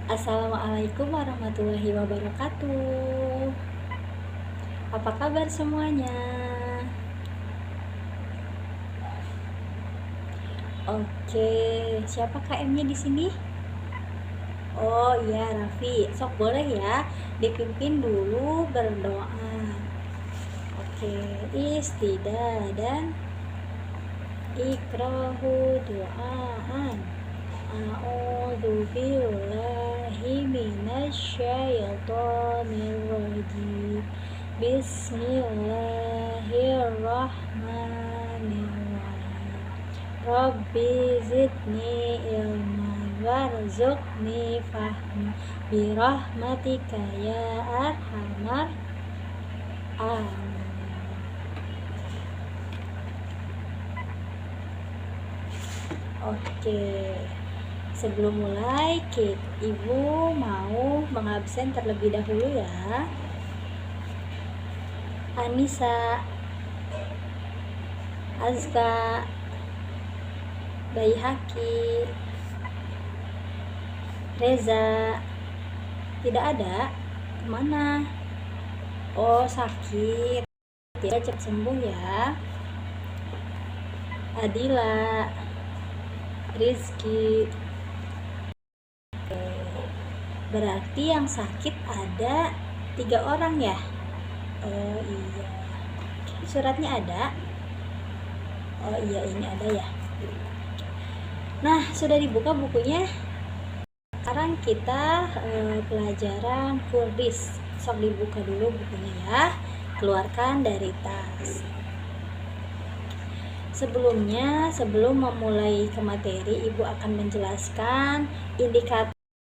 Assalamualaikum warahmatullahi wabarakatuh. Apa kabar semuanya? Oke, siapa KM-nya di sini? Oh iya, Raffi. Sok boleh ya dipimpin dulu berdoa. Oke, istidah dan ikrahu duaan. A'udzu billahi minasyaitonir rajim. Bismillahirrahmanirrahim. Rabbi zidni ilman warzuqni fahma birahmatika ya arhamar amin. Oke, sebelum mulai, Ibu mau mengabsen terlebih dahulu ya. Anissa, Azka, Baihaki, Reza, tidak ada. Kemana? Oh, sakit. Ya, cepat sembuh ya. Adila, Rizky. Berarti yang sakit ada 3 orang ya? Oh iya. Suratnya ada? Oh iya, ini ada ya. Nah, sudah dibuka bukunya? Sekarang kita pelajaran Kurdis. Sok dibuka dulu bukunya ya. Keluarkan dari tas. Sebelumnya, sebelum memulai ke materi, Ibu akan menjelaskan indikator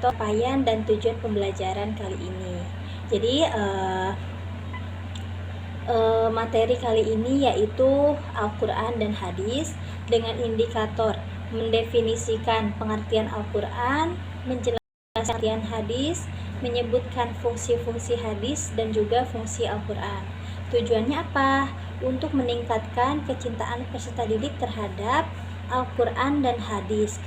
capaian dan tujuan pembelajaran kali ini. Jadi materi kali ini yaitu Al-Quran dan hadis dengan indikator mendefinisikan pengertian Al-Quran, menjelaskan pengertian hadis, menyebutkan fungsi-fungsi hadis dan juga fungsi Al-Quran. Tujuannya apa? Untuk meningkatkan kecintaan peserta didik terhadap Al-Quran dan hadis.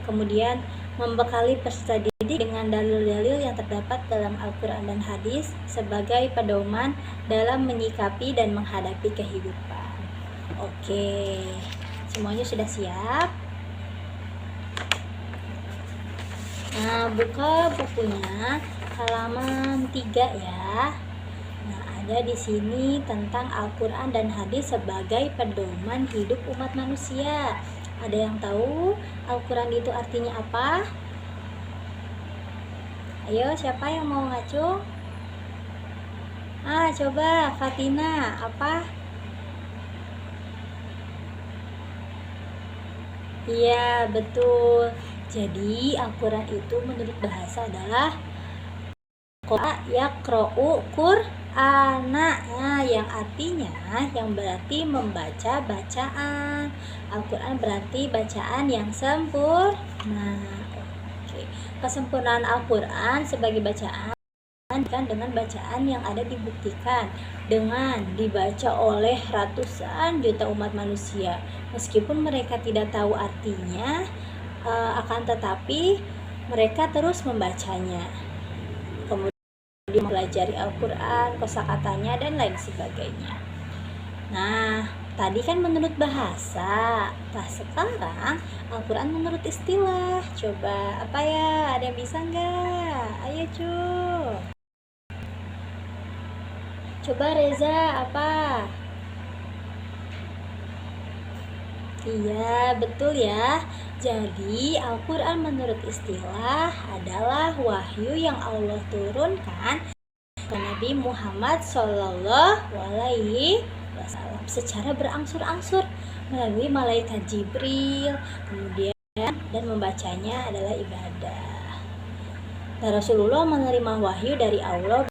Kemudian membekali peserta didik dengan dalil-dalil yang terdapat dalam Al-Quran dan hadis sebagai pedoman dalam menyikapi dan menghadapi kehidupan. Oke, semuanya sudah siap? Nah, buka bukunya halaman 3 ya. Nah, ada di sini tentang Al-Quran dan hadis sebagai pedoman hidup umat manusia. Ada yang tahu Al-Quran itu artinya apa? Ayo, siapa yang mau ngacu? Coba Fatina, apa? Iya, betul. Jadi Al-Quran itu menurut bahasa adalah yaqra'u Qur'ana, yang artinya yang berarti membaca bacaan. Al-Quran berarti bacaan yang sempurna. Oke. Kesempurnaan Al-Quran sebagai bacaan dengan bacaan yang ada dibuktikan dengan dibaca oleh ratusan juta umat manusia. Meskipun mereka tidak tahu artinya, akan tetapi mereka terus membacanya. Kemudian mempelajari Al-Quran, kosakatanya dan lain sebagainya. Nah, tadi kan menurut bahasa. Nah, sekarang Al-Quran menurut istilah. Coba apa ya? Ada yang bisa nggak? Ayo cuy. Coba Reza, apa? Iya, betul ya. Jadi, Al-Quran menurut istilah adalah wahyu yang Allah turunkan ke Nabi Muhammad Shallallahu Alaihi Wasallam secara berangsur-angsur melalui malaikat Jibril, kemudian dan membacanya adalah ibadah. Dan Rasulullah menerima wahyu dari Allah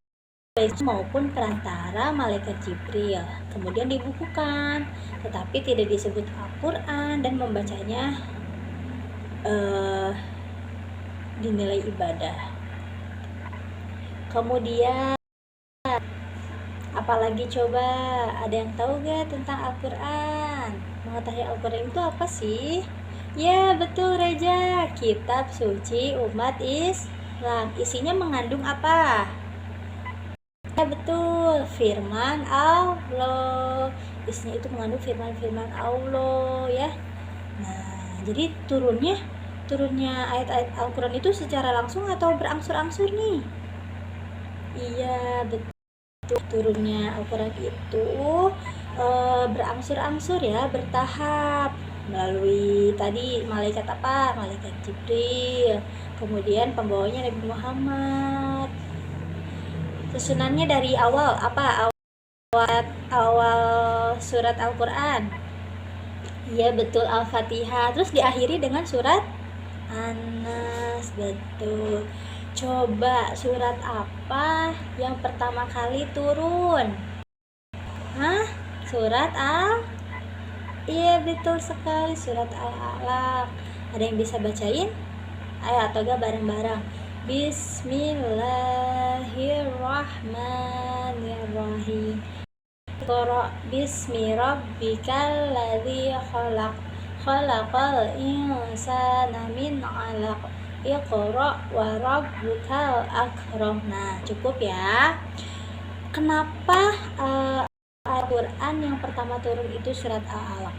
maupun perantara malaikat Jibril, kemudian dibukukan, tetapi tidak disebut Al-Quran dan membacanya dinilai ibadah. Kemudian apalagi coba, ada yang tahu gak tentang Al-Quran? Mengetahui Al-Quran itu apa sih? Ya betul Reja, kitab suci umat Islam. lam. Isinya mengandung apa? Ya betul, firman Allah. Isinya itu mengandung firman-firman Allah ya. Nah, jadi turunnya ayat-ayat Al-Quran itu secara langsung atau berangsur-angsur nih? Iya, betul. Turunnya Al-Quran itu berangsur-angsur ya, bertahap melalui tadi malaikat apa? Malaikat Jibril. Kemudian pembawanya Nabi Muhammad. Susunannya dari awal apa? Awal surat Al-Quran. Iya betul, Al-Fatihah. Terus diakhiri dengan surat An-Nas. Betul. Coba surat apa yang pertama kali turun? Hah? Surat Al? Iya betul sekali, surat Al-Alaq. Ada yang bisa bacain? Ayo atau gak bareng-bareng? Bismillahirrahmanirrahim. Iqra bismi rabbikal ladzi khalaq. Khalaqal insana min 'alaq. Iqra wa rabbukal akram. Nah, cukup ya. Kenapa Al-Quran yang pertama turun itu surat Al-Alaq?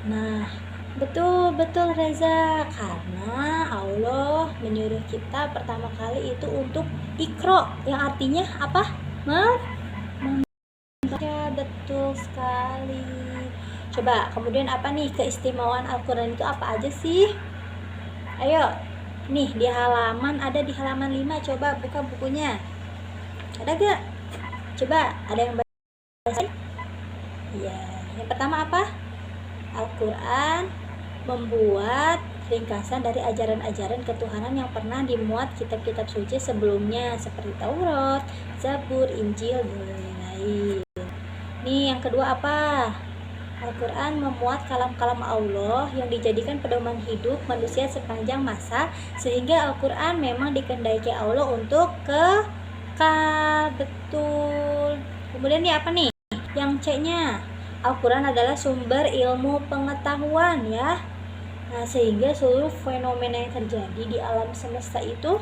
Nah, betul Reza, karena Allah menyuruh kita pertama kali itu untuk Iqra, yang artinya apa? Membaca. Betul sekali. Coba kemudian apa nih keistimewaan Al-Quran itu apa aja sih? Ayo, nih di halaman 5, coba buka bukunya. Ada gak? Coba, ada yang baca? Iya, yang pertama apa? Al-Quran membuat ringkasan dari ajaran-ajaran ketuhanan yang pernah dimuat kitab-kitab suci sebelumnya seperti Taurat, Zabur, Injil, dan lain-lain. Nih yang kedua apa? Al-Quran memuat kalam-kalam Allah yang dijadikan pedoman hidup manusia sepanjang masa, sehingga Al-Quran memang dikehendaki Allah untuk kekal. Betul. Kemudian ini apa nih? Yang C-nya, Al-Quran adalah sumber ilmu pengetahuan ya. Nah, sehingga seluruh fenomena yang terjadi di alam semesta itu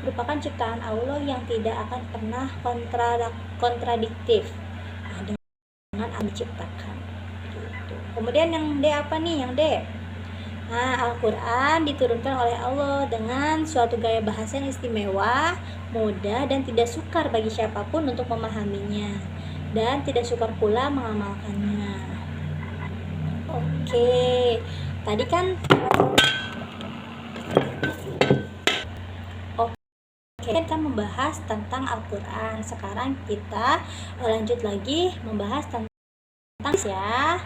merupakan ciptaan Allah yang tidak akan pernah kontradiktif dengan yang diciptakan. Gitu. Kemudian yang D apa nih? Yang D. Nah, Al-Quran diturunkan oleh Allah dengan suatu gaya bahasa yang istimewa, mudah dan tidak sukar bagi siapapun untuk memahaminya, dan tidak sukar pula mengamalkannya. Oke, tadi kan kita membahas tentang Al-Quran. Sekarang kita lanjut lagi membahas tentang ya.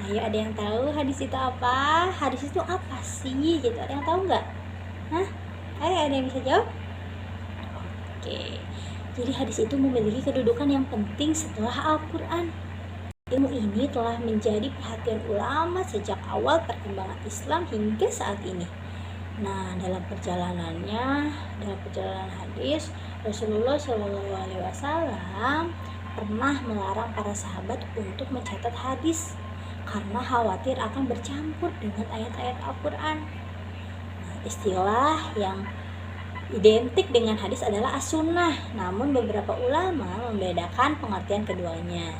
Ayo, ada yang tahu hadis itu apa? Hadis itu apa sih? Gitu, ada yang tahu nggak? Hah? Ayo, ada yang bisa jawab? Oke, jadi hadis itu memiliki kedudukan yang penting setelah Al-Quran. Ilmu ini telah menjadi perhatian ulama sejak awal perkembangan Islam hingga saat ini. Nah, dalam perjalanan hadis, Rasulullah SAW pernah melarang para sahabat untuk mencatat hadis karena khawatir akan bercampur dengan ayat-ayat Al-Quran. Nah, istilah yang identik dengan hadis adalah as-sunnah, namun beberapa ulama membedakan pengertian keduanya.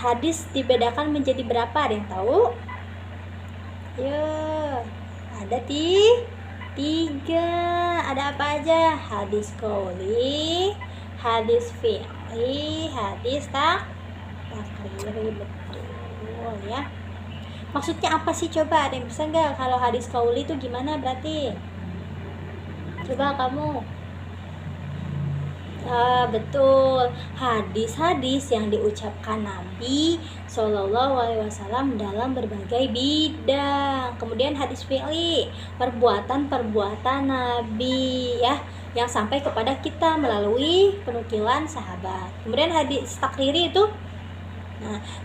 Hadis dibedakan menjadi berapa? Ada yang tahu? Ya, ada tiga. Ada apa aja? Hadis qauli, hadis fi'li, hadis takriri. Betul ya. Maksudnya apa sih? Coba ada yang bisa nggak? Kalau hadis qauli itu gimana berarti? Coba kamu. Betul, hadis-hadis yang diucapkan Nabi SAW dalam berbagai bidang. Kemudian hadis fi'li, perbuatan-perbuatan Nabi ya, yang sampai kepada kita melalui penukilan sahabat. Kemudian hadis takriri itu,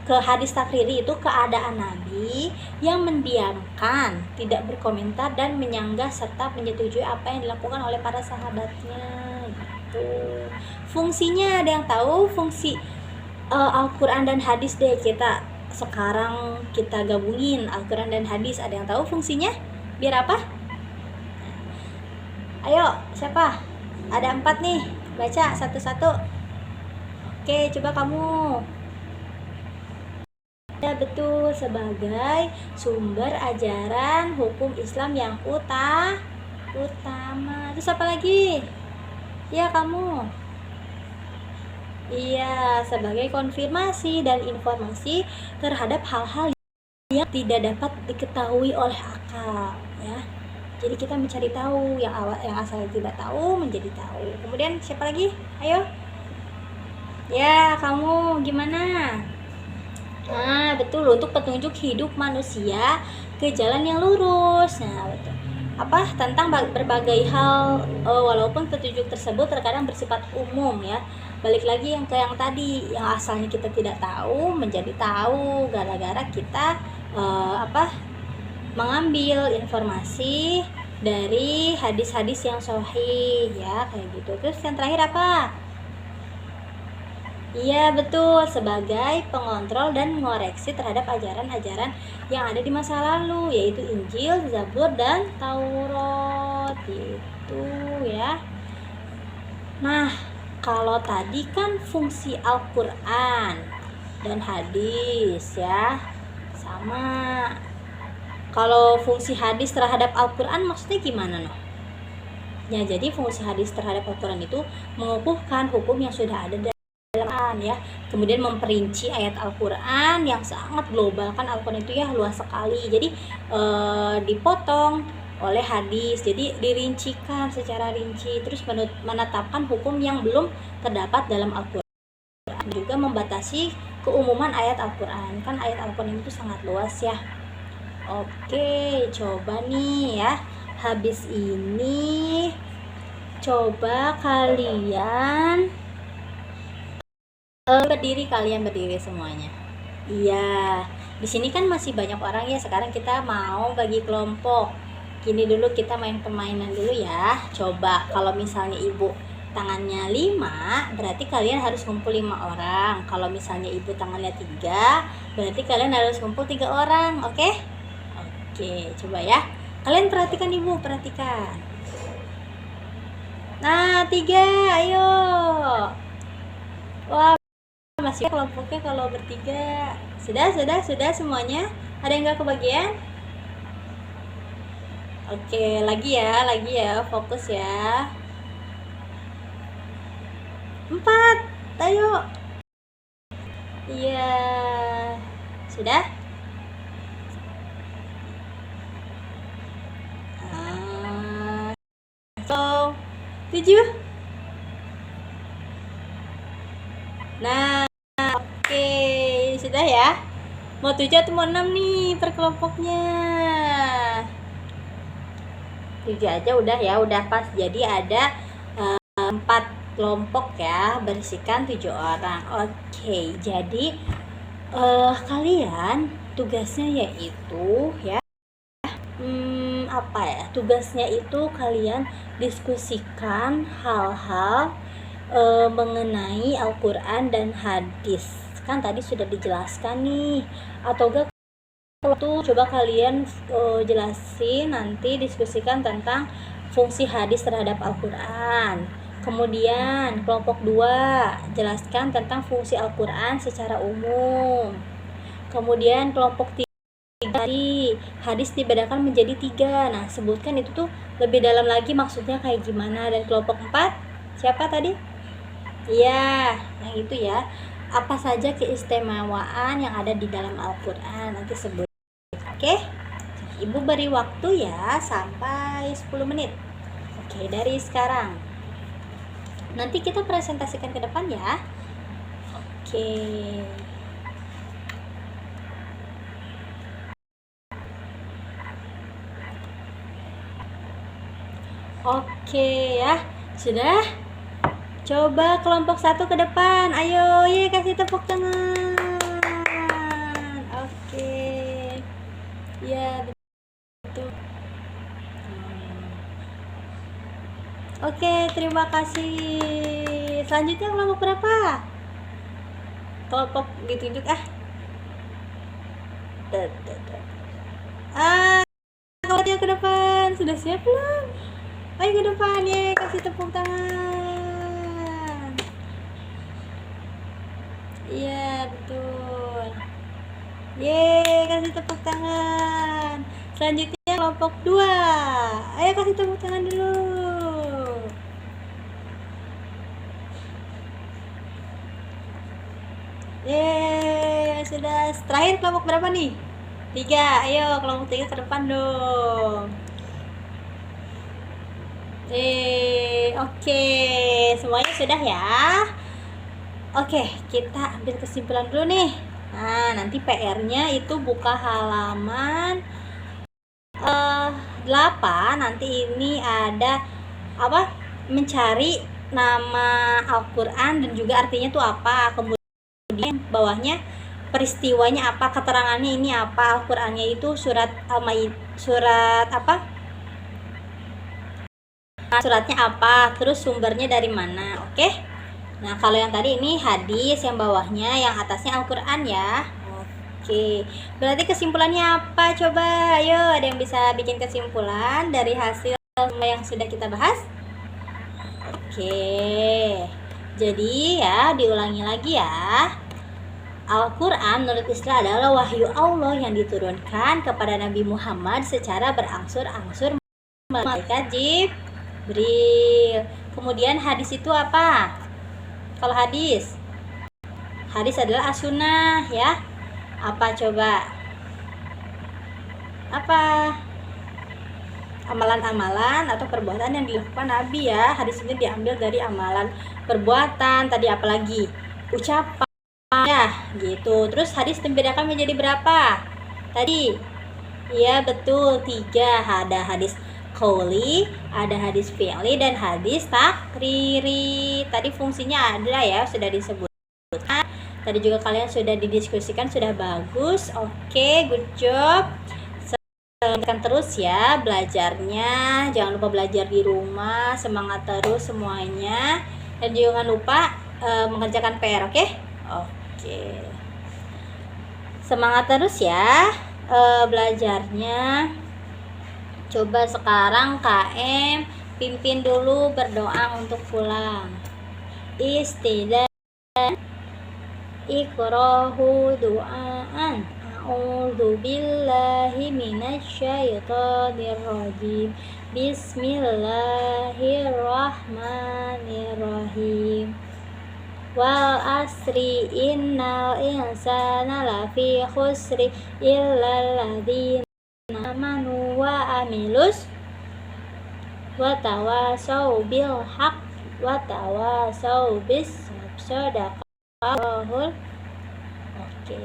ke hadis takriri itu keadaan Nabi yang mendiamkan, tidak berkomentar dan menyanggah serta menyetujui apa yang dilakukan oleh para sahabatnya. Fungsinya ada yang tahu? Fungsi Al-Quran dan hadis deh, sekarang kita gabungin Al-Quran dan hadis. Ada yang tahu fungsinya? Biar apa? Ayo, siapa? Ada 4 nih. Baca satu-satu. Oke, coba kamu. Ya, betul, sebagai sumber ajaran hukum Islam yang utama. Terus apa lagi? Ya, kamu. Iya, sebagai konfirmasi dan informasi terhadap hal-hal yang tidak dapat diketahui oleh akal, ya. Jadi kita mencari tahu yang asalnya tidak tahu menjadi tahu. Kemudian siapa lagi? Ayo. Ya, kamu gimana? Nah, betul, untuk petunjuk hidup manusia ke jalan yang lurus. Nah, betul. Apa tentang berbagai hal, walaupun petunjuk tersebut terkadang bersifat umum, ya. Balik lagi yang tadi, yang asalnya kita tidak tahu menjadi tahu gara-gara kita mengambil informasi dari hadis-hadis yang sahih, ya, kayak gitu. Terus yang terakhir apa? Iya, betul, sebagai pengontrol dan mengoreksi terhadap ajaran-ajaran yang ada di masa lalu, yaitu Injil, Zabur, dan Taurat. Itu ya. Nah, kalau tadi kan fungsi Al-Qur'an dan hadis, ya. Sama. Kalau fungsi hadis terhadap Al-Qur'an maksudnya gimana, noh? Ya, jadi fungsi hadis terhadap Al-Qur'an itu mengukuhkan hukum yang sudah ada ya, kemudian memperinci ayat Al-Quran yang sangat global, kan Al-Quran itu ya luas sekali, jadi dipotong oleh hadis, jadi dirincikan secara rinci, terus menetapkan hukum yang belum terdapat dalam Al-Quran, juga membatasi keumuman ayat Al-Quran, kan ayat Al-Quran itu sangat luas ya. Oke, coba nih ya, habis ini coba kalian kalian berdiri semuanya. Iya, di sini kan masih banyak orang ya. Sekarang kita mau bagi kelompok. Gini dulu, kita main permainan dulu ya. Coba kalau misalnya ibu tangannya 5, berarti kalian harus kumpul 5 orang. Kalau misalnya ibu tangannya 3, berarti kalian harus kumpul 3 orang. Oke? Oke, coba ya. Kalian perhatikan ibu, perhatikan. Nah, 3, ayo. Wah, masih kelompoknya kalau bertiga. Sudah semuanya. Ada yang nggak kebagian? Oke, lagi ya, fokus ya. 4, ayo. Iya, sudah. So 7. Nah, oke, sudah ya. Mau 7 atau mau 6 nih per kelompoknya? 7 aja udah ya, udah pas. Jadi ada 4 kelompok ya, berisikan 7 orang. Oke, jadi kalian tugasnya yaitu ya, tugasnya itu kalian diskusikan hal-hal mengenai Al-Quran dan hadis. Kan tadi sudah dijelaskan nih. Atau enggak, tuh coba kalian jelasin, nanti diskusikan tentang fungsi hadis terhadap Al-Quran. Kemudian kelompok 2, jelaskan tentang fungsi Al-Quran secara umum. Kemudian kelompok 3, hadis dibedakan menjadi 3. Nah, sebutkan itu tuh lebih dalam lagi maksudnya kayak gimana. Dan kelompok 4, siapa tadi? Iya, yang itu ya. Apa saja keistimewaan yang ada di dalam Al-Quran, nanti sebut. Oke? Ibu beri waktu ya sampai 10 menit. Oke, dari sekarang. Nanti kita presentasikan ke depan ya. Oke. Oke ya. Sudah? Coba kelompok 1 ke depan. Ayo, ye, kasih tepuk tangan. Oke. Ya, betul. Oke, terima kasih. Selanjutnya kelompok berapa? Kelompok ditunjuk kelompoknya ke depan. Sudah siap belum? Ayo ke depan ya, kasih tepuk tangan. Iya, betul. Yeay, kasih tepuk tangan. Selanjutnya kelompok 2. Ayo kasih tepuk tangan dulu. Yeay, sudah. Terakhir kelompok berapa nih? 3. Ayo kelompok 3 ke depan dong. Oke. Semuanya sudah ya. Oke, kita ambil kesimpulan dulu nih. Nah, nanti PR-nya itu buka halaman 8. Nanti ini ada apa? Mencari nama Al-Qur'an dan juga artinya tuh apa. Kemudian bawahnya peristiwanya apa, keterangannya ini apa. Al-Qur'annya itu surat surat apa? Suratnya apa, terus sumbernya dari mana. Oke. Nah, kalau yang tadi ini hadis, yang bawahnya, yang atasnya Al-Qur'an ya. Oke, berarti kesimpulannya apa? Coba, ayo ada yang bisa bikin kesimpulan dari hasil yang sudah kita bahas? Oke, jadi ya diulangi lagi ya. Al-Quran menurut Islam adalah wahyu Allah yang diturunkan kepada Nabi Muhammad secara berangsur-angsur malaikat Jibril. Kemudian hadis itu apa? Kalau hadis adalah as-sunnah ya. Apa coba? Apa? Amalan-amalan atau perbuatan yang dilakukan Nabi ya. Hadis ini diambil dari amalan, perbuatan, tadi apalagi? Ucapan ya, gitu. Terus hadis membedakan menjadi berapa? Tadi iya betul, 3. Ada hadis qauli, ada hadis fi'li, dan hadis takriri. Tadi fungsinya ada ya, sudah disebutkan. Tadi juga kalian sudah didiskusikan, sudah bagus. Oke, good job. Semangatkan terus ya belajarnya. Jangan lupa belajar di rumah. Semangat terus semuanya. Dan jangan lupa mengerjakan PR, oke? Oke. Semangat terus ya belajarnya. Coba sekarang KM pimpin dulu berdoa untuk pulang. Istidah iqrahu du'aan. A'udzu billahi minasyaitonir rajim. Bismillahirrahmanirrahim. Wal asri innal insana lafi khusri illal ladzina amanu wa amilus wa tawasau bil haq wa tawasau bis sadaqahul. Oke,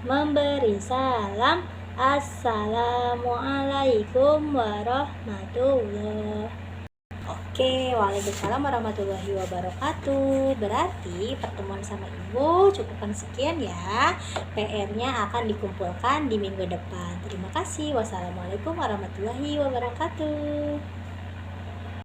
memberi salam. Assalamualaikum warahmatullahi. Oke, waalaikumsalam warahmatullahi wabarakatuh. Berarti pertemuan sama Ibu cukupkan sekian ya. PR-nya akan dikumpulkan di minggu depan. Terima kasih. Wassalamualaikum warahmatullahi wabarakatuh.